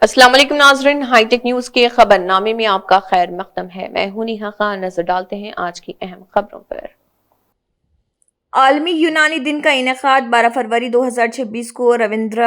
अस्सलाम वालेकुम नाज़रीन, हाईटेक न्यूज के खबरनामे में आपका खैर मकदम है। मैं हूं नेहा खान। नजर डालते हैं आज की अहम खबरों पर। आलमी यूनानी दिन का इनेकाद 12 फरवरी 2026 को रविंद्र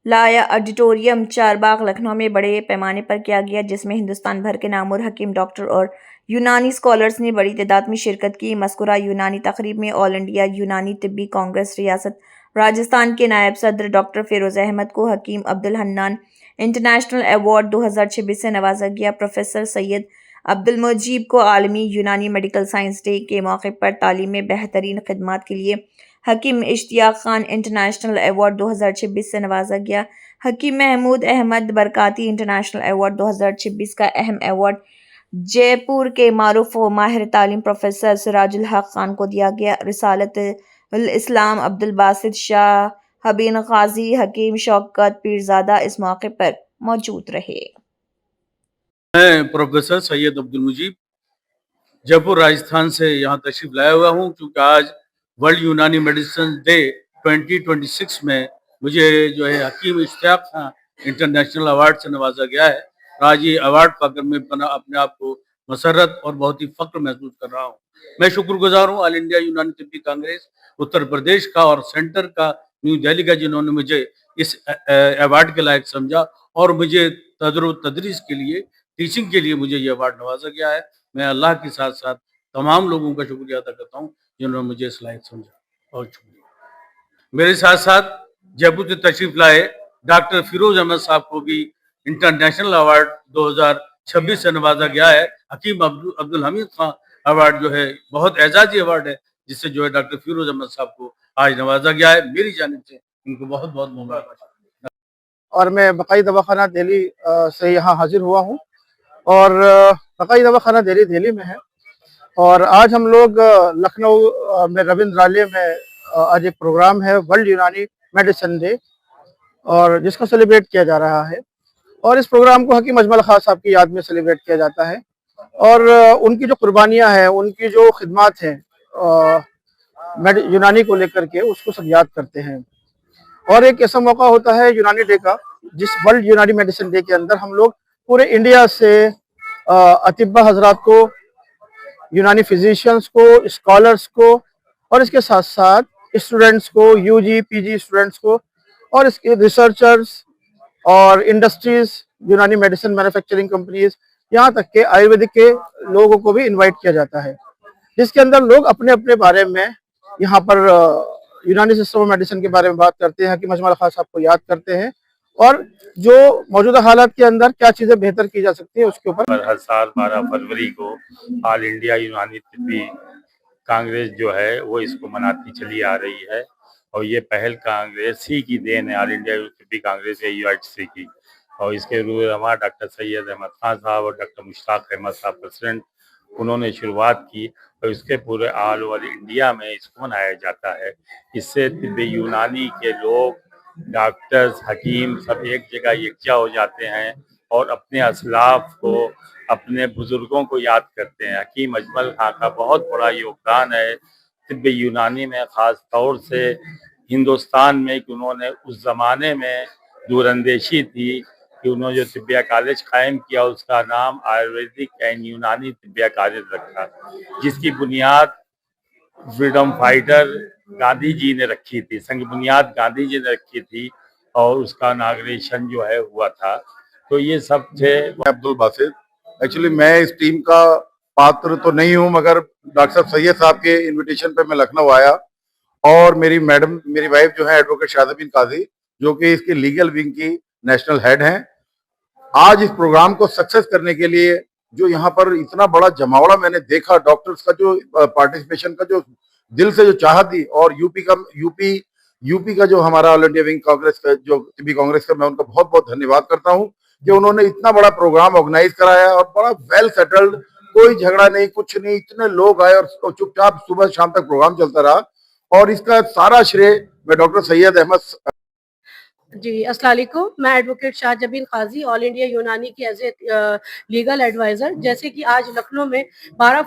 लाया ऑडिटोरियम चारबाग लखनऊ में बड़े पैमाने पर किया गया, जिसमें हिंदुस्तान भर के नामवर हकीम, डॉक्टर और यूनानी स्कॉलर्स ने बड़ी तादाद में शिरकत की। मज़कूरा यूनानी तकरीब में ऑल इंडिया यूनानी तिब्बी कांग्रेस रियासत राजस्थान के नायब सदर डॉक्टर फिरोज अहमद को हकीम अब्दुल हन्नान इंटरनेशनल अवार्ड 2026 से नवाजा गया। प्रोफेसर सैयद अब्दुल मुजीब को आलमी यूनानी मेडिकल साइंस डे के मौके पर तालीम में बेहतरीन खिदमात के लिए हकीम इश्तियाक खान इंटरनेशनल अवार्ड 2026 से नवाजा गया। हकीम महमूद अहमद बरकाती इंटरनेशनल अवार्ड 2026 का अहम अवार्ड जयपुर के मारूफ व माहिर तालीम प्रोफेसर सिराजुल हक खान को दिया गया। रिसालत उल इस्लाम अब्दुल बासित शाह हबीन गाजी हकीम शौकत पीरजादा इस मौके पर मौजूद रहे। मैं प्रोफेसर सैयद अब्दुल मुजीब जयपुर राजस्थान से यहाँ तशरीफ लाया हुआ हूँ, क्योंकि आज वर्ल्ड यूनानी मेडिसिन डे 2026 में मुझे जो है हकीम इश्तियाक खान इंटरनेशनल अवार्ड से नवाजा गया है। आज ये अवार्ड पाकर मैं अपने आप को मसरत और बहुत ही फख्र महसूस कर रहा हूँ। मैं शुक्रगुजार हूँ ऑल इंडिया यूनानी तिब्बी कांग्रेस उत्तर प्रदेश का और सेंटर का न्यू दिल्ली का, जिन्होंने मुझे इस अवार्ड के लायक समझा और मुझे तदरीस के लिए, टीचिंग के लिए मुझे ये अवार्ड नवाजा गया है। मैं अल्लाह के साथ साथ तमाम लोगों का शुक्रिया अदा करता हूँ जिन्होंने मुझे इस लायक समझा। बहुत शुक्रिया। मेरे साथ साथ जयपुर से तशरीफ लाए डॉक्टर फिरोज अहमद साहब को भी इंटरनेशनल अवार्ड 2026 से नवाजा गया है। हकीम अब्दुल हमीद खान अवार्ड जो है बहुत एजाजी अवार्ड है, जिससे जो है डॉक्टर फिरोज अहमद साहब को आज नवाजा गया है। मेरी जानिब से उनको बहुत बहुत मुबारक। और मैं बकाई दवाखाना दिल्ली से यहाँ हाजिर हुआ हूँ और बकाई दवाखाना दिल्ली में है। और आज हम लोग लखनऊ में रविंद्रालय में आज एक प्रोग्राम है वर्ल्ड यूनानी मेडिसिन डे, और जिसको सेलिब्रेट किया जा रहा है। और इस प्रोग्राम को हकीम अजमल खान साहब की याद में सेलिब्रेट किया जाता है और उनकी जो कुर्बानियाँ हैं, उनकी जो खिदमात हैं यूनानी को लेकर के, उसको सब याद करते हैं। और एक ऐसा मौका होता है यूनानी डे का, जिस वर्ल्ड यूनानी मेडिसिन डे के अंदर हम लोग पूरे इंडिया से अतिब्बा हजरात को, यूनानी फिजिशियंस को, स्कॉलर्स को, और इसके साथ साथ स्टूडेंट्स को, यूजी पीजी स्टूडेंट्स को, और इसके रिसर्चर्स और इंडस्ट्रीज, यूनानी मेडिसिन मैन्युफैक्चरिंग कंपनीज, यहाँ तक के आयुर्वेदिक के लोगों को भी इनवाइट किया जाता है, जिसके अंदर लोग अपने अपने बारे में यहाँ पर यूनानी सिस्टम ऑफ मेडिसिन के बारे में बात करते हैं, हकीम अजमल खान साहब को याद करते हैं, और जो मौजूदा हालात के अंदर क्या चीजें बेहतर की जा सकती है उसके ऊपर। हर साल 12 फरवरी को ऑल इंडिया यूनानी तिब्बी कांग्रेस जो है वो इसको मनाती चली आ रही है, और ये पहल कांग्रेस ही की देन है, ऑल इंडिया तिब्बी कांग्रेस या यूआईटीसी की। और इसके रूहनुमा डॉक्टर सैयद अहमद खान साहब और डॉक्टर मुश्ताक अहमद साहब प्रेसिडेंट, उन्होंने शुरुआत की और इसके पूरे ऑल ओवर इंडिया में इसको मनाया जाता है। इससे तिब्बी यूनानी के लोग, डॉक्टर्स, हकीम सब एक जगह यकजा हो जाते हैं और अपने असलाफ को, अपने बुजुर्गों को याद करते हैं। हकीम अजमल खान का बहुत बड़ा योगदान है तिब्बी यूनानी में, ख़ास तौर से हिंदुस्तान में, कि उन्होंने उस ज़माने में दूरंदेशी थी कि उन्होंने जो तिब्बिया कॉलेज कायम किया उसका नाम आयुर्वेदिक एंड यूनानी तिब्बिया कॉलेज रखा, जिसकी बुनियाद फ्रीडम फाइटर गांधी जी ने रखी थी, संग बुनियाद गांधी जी ने रखी थी, और उसका इनॉग्रेशन जो है हुआ था। तो ये सब थे। अब्दुल बासित, एक्चुअली मैं इस टीम का पात्र तो नहीं हूं, मगर डॉक्टर साहब सैयद साहब के इनविटेशन पे मैं लखनऊ आया, और मेरी वाइफ जो है एडवोकेट शाहजबीन काजी, जो कि इसकी लीगल विंग की नेशनल हेड हैं, आज इस प्रोग्राम को सक्सेस करने के लिए जो यहाँ पर इतना बड़ा जमावड़ा मैंने देखा, डॉक्टर्स का जो पार्टिसिपेशन का जो दिल से जो चाहत थी, और यूपी का जो हमारा ऑल इंडिया विंग कांग्रेस का, जो तिब्बी कांग्रेस का, मैं उनका बहुत बहुत धन्यवाद करता हूँ कि उन्होंने इतना बड़ा प्रोग्राम ऑर्गेनाइज कराया और बड़ा वेल सेटल्ड, कोई झगड़ा नहीं, कुछ नहीं, इतने लोग आए और चुपचाप सुबह शाम तक प्रोग्राम चलता रहा। और इसका सारा श्रेय मैं डॉक्टर सैयद अहमद जी, अस्सलाम वालेकुम। मैं एडवोकेट शाहजबीन काज़ी ऑल इंडिया यूनानी की एज़ ए लीगल एडवाइज़र। जैसे कि आज लखनऊ में 12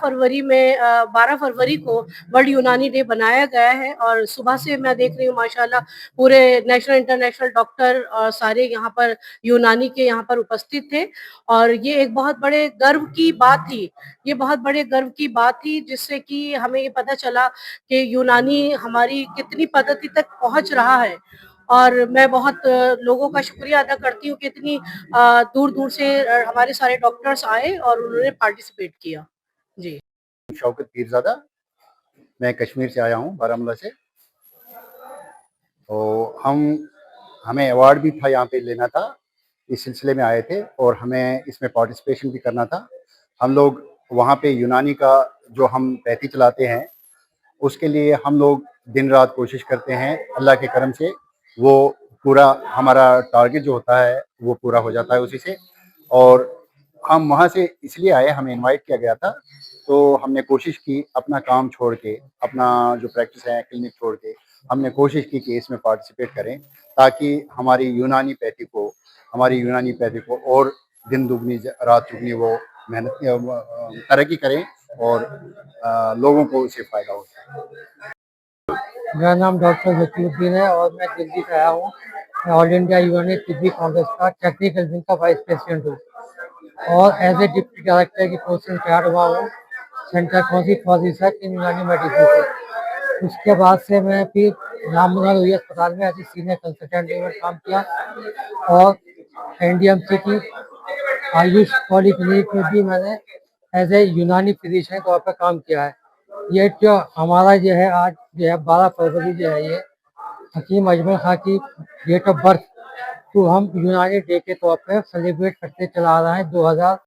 फरवरी को वर्ल्ड यूनानी डे बनाया गया है और सुबह से मैं देख रही हूँ माशाल्लाह पूरे नेशनल इंटरनेशनल डॉक्टर और सारे यहाँ पर यूनानी के यहाँ पर उपस्थित थे और ये एक बहुत बड़े गर्व की बात थी। ये बहुत बड़े गर्व की बात थी जिससे कि हमें ये पता चला कि यूनानी हमारी कितनी पद्धति तक पहुँच रहा है। और मैं बहुत लोगों का शुक्रिया अदा करती हूँ कि इतनी दूर-दूर से हमारे सारे डॉक्टर्स आए और उन्होंने पार्टिसिपेट किया। जी। शौकत पीरज़ादा, मैं कश्मीर से आया हूँ, बारामूला से। तो हमें अवार्ड भी था यहाँ पे लेना था, इस सिलसिले में आए थे और हमें इसमें पार्टिसिपेशन भी करना था। हम लोग वहाँ पे यूनानी का जो हम पैथी चलाते हैं, उसके लिए हम लोग दिन रात कोशिश करते हैं। अल्लाह के करम से वो पूरा हमारा टारगेट जो होता है वो पूरा हो जाता है उसी से। और हम वहाँ से इसलिए आए, हमें इनवाइट किया गया था, तो हमने कोशिश की अपना काम छोड़ के, अपना जो प्रैक्टिस है क्लिनिक छोड़ के, हमने कोशिश की कि इसमें पार्टिसिपेट करें ताकि हमारी यूनानी पैथी को और दिन दुगनी रात चुगनी वो मेहनत तरक्की करें और लोगों को इससे फ़ायदा हो। मेरा नाम डॉक्टर जकीरुद्दीन है और मैं दिल्ली से आया हूँ। मैं ऑल इंडिया यूनानी तिब्बी कांग्रेस का टेक्निकल विंग का वाइस प्रेसिडेंट हूँ और एज ए डिप्टी डायरेक्टर की पोस्ट से रिटायर्ड हुआ हूँ सेंटर फॉर रिसर्च इन यूनानी मेडिसिन से। उसके बाद से मैं फिर राममनोहर लोहिया अस्पताल में एज ए सीनियर कंसल्टेंट में काम किया और एनडीएमसी की आयुष पॉलीक्लिनिक में भी मैंने एज ए यूनानी फिजिशियन के तौर पर काम किया है। ये जो हमारा जो है आज जो है 12 फरवरी जो है ये हकीम अजमल खां की डेट ऑफ बर्थ तो हम यूनानी डे के तौर पर सेलिब्रेट करते चला आ रहे हैं 2000